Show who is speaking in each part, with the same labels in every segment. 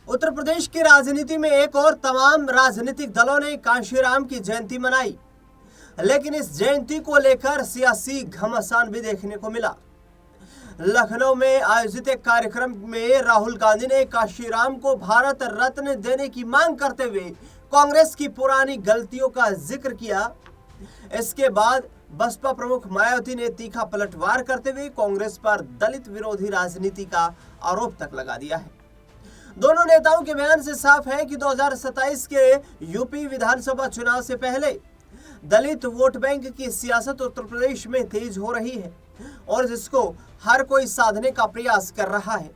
Speaker 1: उत्तर प्रदेश की राजनीति में एक और तमाम राजनीतिक दलों ने कांशीराम की जयंती मनाई, लेकिन इस जयंती को लेकर सियासी घमासान भी देखने को मिला। लखनऊ में आयोजित एक कार्यक्रम में राहुल गांधी ने कांशीराम को भारत रत्न देने की मांग करते हुए कांग्रेस की पुरानी गलतियों का जिक्र किया। इसके बाद बसपा प्रमुख मायावती ने तीखा पलटवार करते हुए कांग्रेस पर दलित विरोधी राजनीति का आरोप तक लगा दिया है। दोनों नेताओं के बयान से साफ है कि 2027 के यूपी विधानसभा चुनाव से पहले दलित वोट बैंक की सियासत उत्तर प्रदेश में तेज हो रही है और जिसको हर कोई साधने का प्रयास कर रहा है।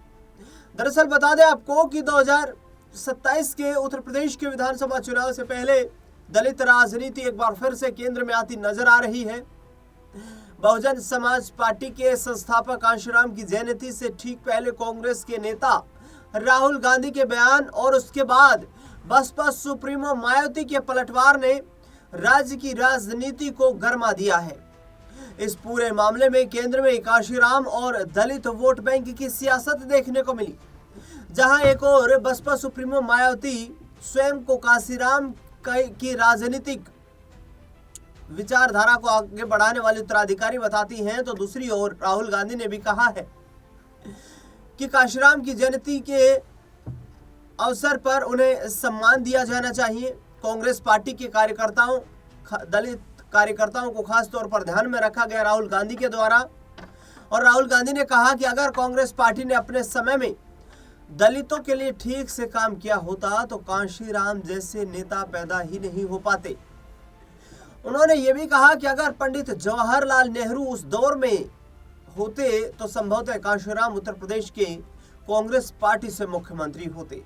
Speaker 1: दरअसल बता दें आपको कि 2027 के उत्तर प्रदेश के विधानसभा चुनाव से पहले दलित राजनीति एक बार फिर से केंद्र में आती नजर आ रही है। बहुजन समाज पार्टी के संस्थापक कांशीराम की जयंती से ठीक पहले कांग्रेस के नेता राहुल गांधी के बयान और उसके बाद बसपा सुप्रीमो मायावती के पलटवार ने राज्य की राजनीति को गरमा दिया है। इस पूरे मामले में केंद्र में कांशीराम और दलित वोट बैंक की सियासत देखने को मिली, जहां एक और बसपा सुप्रीमो मायावती स्वयं को कांशीराम की राजनीतिक विचारधारा को आगे बढ़ाने वाली उत्तराधिकारी बताती हैं, तो दूसरी ओर राहुल गांधी ने भी कहा है कि कांशीराम की जयंती के अवसर पर उन्हें सम्मान दिया जाना चाहिए। कांग्रेस पार्टी के कार्यकर्ताओं, दलित कार्यकर्ताओं को खास तौर पर ध्यान में रखा गया राहुल गांधी के द्वारा। और राहुल गांधी ने कहा कि अगर कांग्रेस पार्टी ने अपने समय में दलितों के लिए ठीक से काम किया होता तो कांशीराम जैसे नेता पैदा ही नहीं हो पाते। उन्होंने ये भी कहा कि अगर पंडित जवाहरलाल नेहरू उस दौर में होते तो संभवतः कांशीराम उत्तर प्रदेश के कांग्रेस पार्टी से मुख्यमंत्री होते।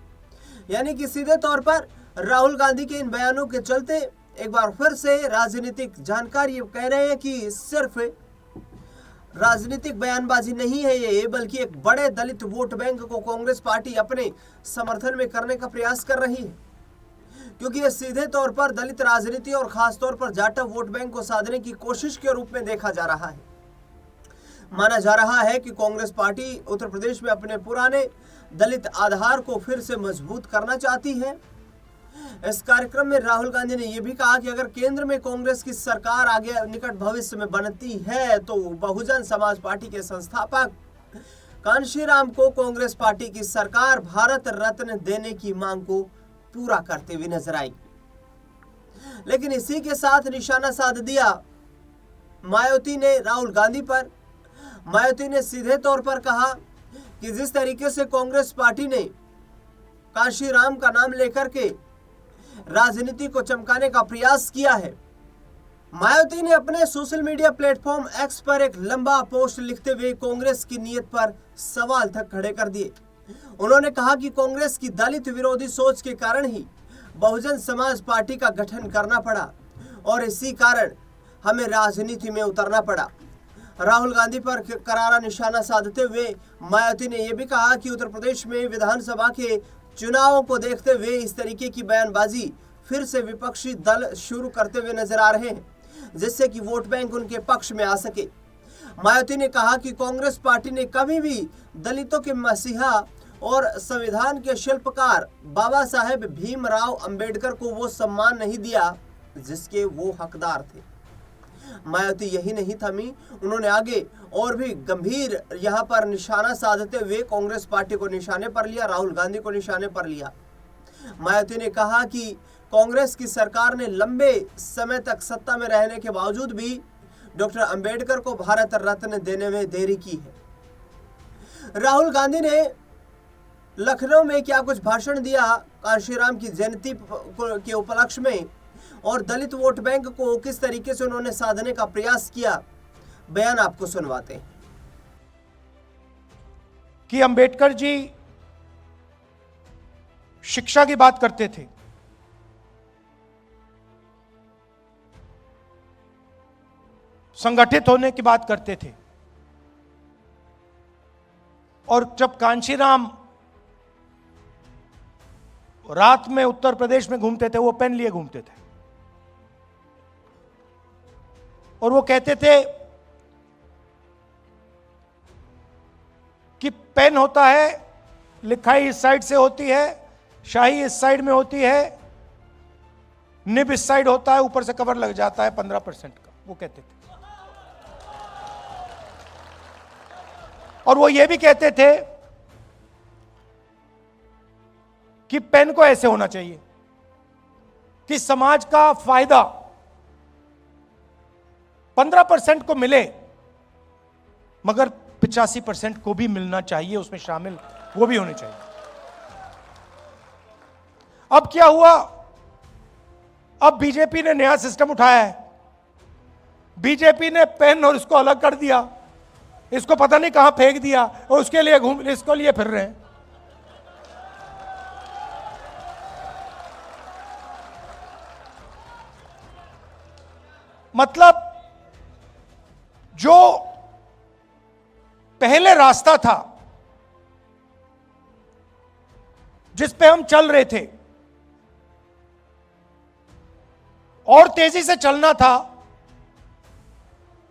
Speaker 1: यानी कि सीधे तौर पर राहुल गांधी के इन बयानों के चलते एक बार फिर से राजनीतिक जानकार ये कह रहे हैं कि सिर्फ राजनीतिक बयानबाजी नहीं है ये, बल्कि एक बड़े दलित वोट बैंक को कांग्रेस पार्टी अपने समर्थन में करने का प्रयास कर रही है, क्योंकि ये सीधे तौर पर दलित राजनीति और खास तौर पर जाटा वोट बैंक को साधने की कोशिश के रूप में देखा जा रहा है। माना जा रहा है कि कांग्रेस पार्टी उत्तर प्रदेश में अपने पुराने दलित आधार को फिर से मजबूत करना चाहती है। इस कार्यक्रम में राहुल गांधी ने यह भी कहा कि अगर केंद्र में कांग्रेस की सरकार आगे निकट भविष्य में बनती है तो बहुजन समाज पार्टी के संस्थापक कांशीराम को कांग्रेस पार्टी की सरकार भारत रत्न देने की मांग को पूरा करते हुए नजर आएगी। लेकिन इसी के साथ निशाना साध दिया मायावती ने राहुल गांधी पर। मायावती ने सीधे तौर पर कहा कि जिस तरीके से कांग्रेस पार्टी ने कांशीराम का नाम लेकर के राजनीति को चमकाने का प्रयास किया है। मायावती ने अपने सोशल मीडिया प्लेटफॉर्म एक्स पर एक लंबा पोस्ट लिखते हुए कांग्रेस की नीयत पर सवाल तक खड़े कर दिए। उन्होंने कहा कि कांग्रेस की दलित विरोधी सोच के कारण ही बहुजन समाज पार्टी का गठन करना पड़ा और इसी कारण हमें राजनीति में उतरना पड़ा। राहुल गांधी पर करारा निशाना साधते हुए मायावती ने यह भी कहा कि उत्तर प्रदेश में विधानसभा के चुनावों को देखते हुए इस तरीके की बयानबाजी फिर से विपक्षी दल शुरू करते हुए नजर आ रहे हैं, जिससे कि वोट बैंक उनके पक्ष में आ सके। मायावती ने कहा कि कांग्रेस पार्टी ने कभी भी दलितों के मसीहा और संविधान के शिल्पकार बाबा साहेब भीमराव अंबेडकर को वो सम्मान नहीं दिया जिसके वो हकदार थे। मायावती यही नहीं थमी, उन्होंने आगे और भी गंभीर यहां पर निशाना साधते हुए कांग्रेस पार्टी को निशाने पर लिया, राहुल गांधी को निशाने पर लिया। मायावती ने कहा कि कांग्रेस की सरकार ने लंबे समय तक सत्ता में रहने के बावजूद भी डॉक्टर अंबेडकर को भारत रत्न देने में देरी की है। राहुल गांधी ने लखनऊ में क्या कुछ भाषण दिया कांशीराम की जयंती के उपलक्ष्य में और दलित वोट बैंक को किस तरीके से उन्होंने साधने का प्रयास किया, बयान आपको सुनवाते हैं।
Speaker 2: कि अंबेडकर जी शिक्षा की बात करते थे, संगठित होने की बात करते थे, और जब कांशीराम रात में उत्तर प्रदेश में घूमते थे वो पेन लिए घूमते थे और वो कहते थे कि पेन होता है, लिखाई इस साइड से होती है, शाही इस साइड में होती है, निब इस साइड होता है, ऊपर से कवर लग जाता है 15% का, वो कहते थे। और वो ये भी कहते थे कि पेन को ऐसे होना चाहिए कि समाज का फायदा 15% को मिले मगर 85% को भी मिलना चाहिए, उसमें शामिल वो भी होने चाहिए। अब क्या हुआ? अब बीजेपी ने नया सिस्टम उठाया है। बीजेपी ने पेन और इसको अलग कर दिया, इसको पता नहीं कहां फेंक दिया और उसके लिए इसको लिए फिर रहे हैं। मतलब जो पहले रास्ता था जिस पे हम चल रहे थे और तेजी से चलना था,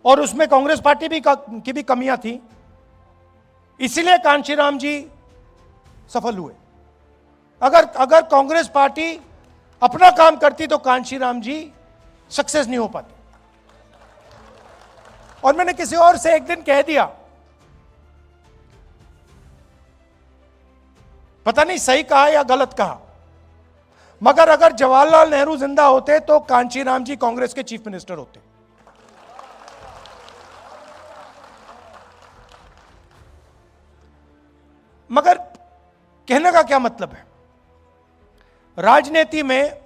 Speaker 2: और उसमें कांग्रेस पार्टी की भी कमियां थी, इसीलिए कांशीराम जी सफल हुए। अगर कांग्रेस पार्टी अपना काम करती तो कांशीराम जी सक्सेस नहीं हो पाते। और मैंने किसी और से एक दिन कह दिया, पता नहीं सही कहा या गलत कहा, मगर अगर जवाहरलाल नेहरू जिंदा होते तो कांशीराम जी कांग्रेस के चीफ मिनिस्टर होते। मगर कहने का क्या मतलब है? राजनीति में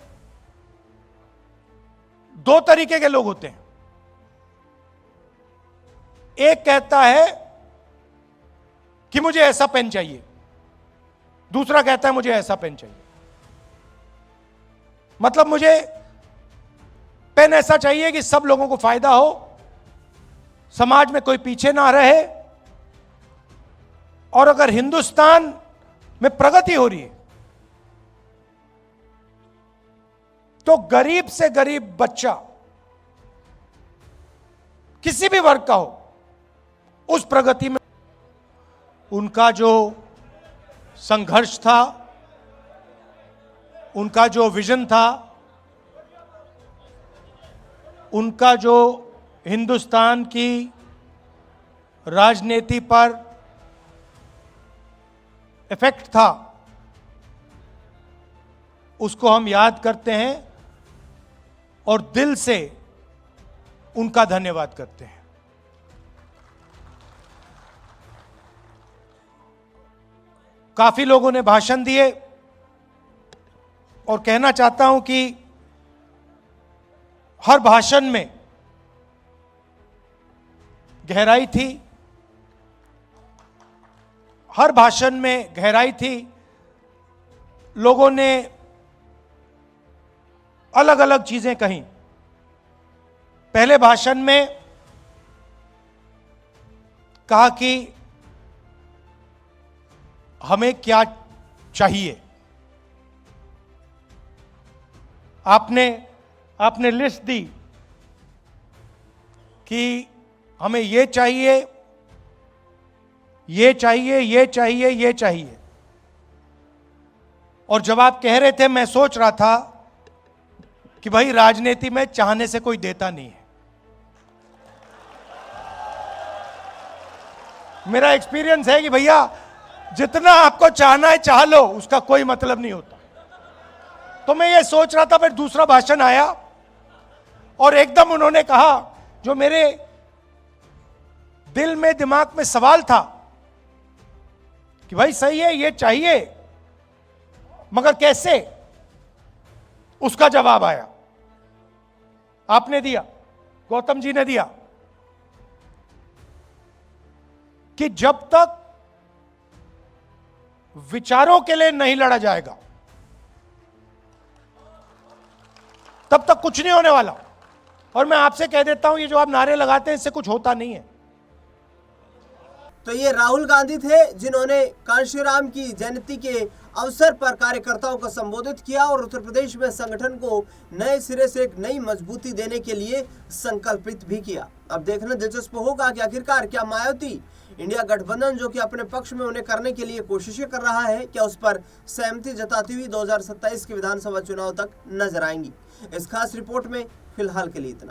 Speaker 2: दो तरीके के लोग होते हैं। एक कहता है कि मुझे ऐसा पेन चाहिए, दूसरा कहता है मुझे ऐसा पेन चाहिए। मतलब मुझे पेन ऐसा चाहिए कि सब लोगों को फायदा हो, समाज में कोई पीछे ना रहे, और अगर हिंदुस्तान में प्रगति हो रही है तो गरीब से गरीब बच्चा किसी भी वर्ग का हो, उस प्रगति में उनका जो संघर्ष था, उनका जो विजन था, उनका जो हिंदुस्तान की राजनीति पर इफेक्ट था, उसको हम याद करते हैं और दिल से उनका धन्यवाद करते हैं। काफी लोगों ने भाषण दिए और कहना चाहता हूं कि हर भाषण में गहराई थी, हर भाषण में गहराई थी। लोगों ने अलग अलग चीजें कही। पहले भाषण में कहा कि हमें क्या चाहिए। आपने लिस्ट दी कि हमें ये चाहिए, ये चाहिए, ये चाहिए, ये चाहिए। और जब आप कह रहे थे, मैं सोच रहा था कि भाई राजनीति में चाहने से कोई देता नहीं है। मेरा एक्सपीरियंस है कि भैया जितना आपको चाहना है चाह लो, उसका कोई मतलब नहीं होता। तो मैं ये सोच रहा था, फिर दूसरा भाषण आया और एकदम उन्होंने कहा जो मेरे दिल में दिमाग में सवाल था कि भाई सही है, ये चाहिए, मगर कैसे? उसका जवाब आया, आपने दिया, गौतम जी ने दिया कि जब तक विचारों के लिए नहीं लड़ा जाएगा तब तक कुछ नहीं होने वाला। और मैं आपसे कह देता हूं, ये जो आप नारे लगाते हैं इससे कुछ होता नहीं है।
Speaker 1: तो ये राहुल गांधी थे जिन्होंने कांशीराम की जयंती के अवसर पर कार्यकर्ताओं को संबोधित किया और उत्तर प्रदेश में संगठन को नए सिरे से एक नई मजबूती देने के लिए संकल्पित भी किया। अब देखना दिलचस्प होगा कि आखिरकार क्या मायावती इंडिया गठबंधन जो कि अपने पक्ष में उन्हें करने के लिए कोशिशें कर रहा है, क्या उस पर सहमति जताती हुई 2027 के विधानसभा चुनाव तक नजर आएंगी। इस खास रिपोर्ट में फिलहाल के लिए इतना।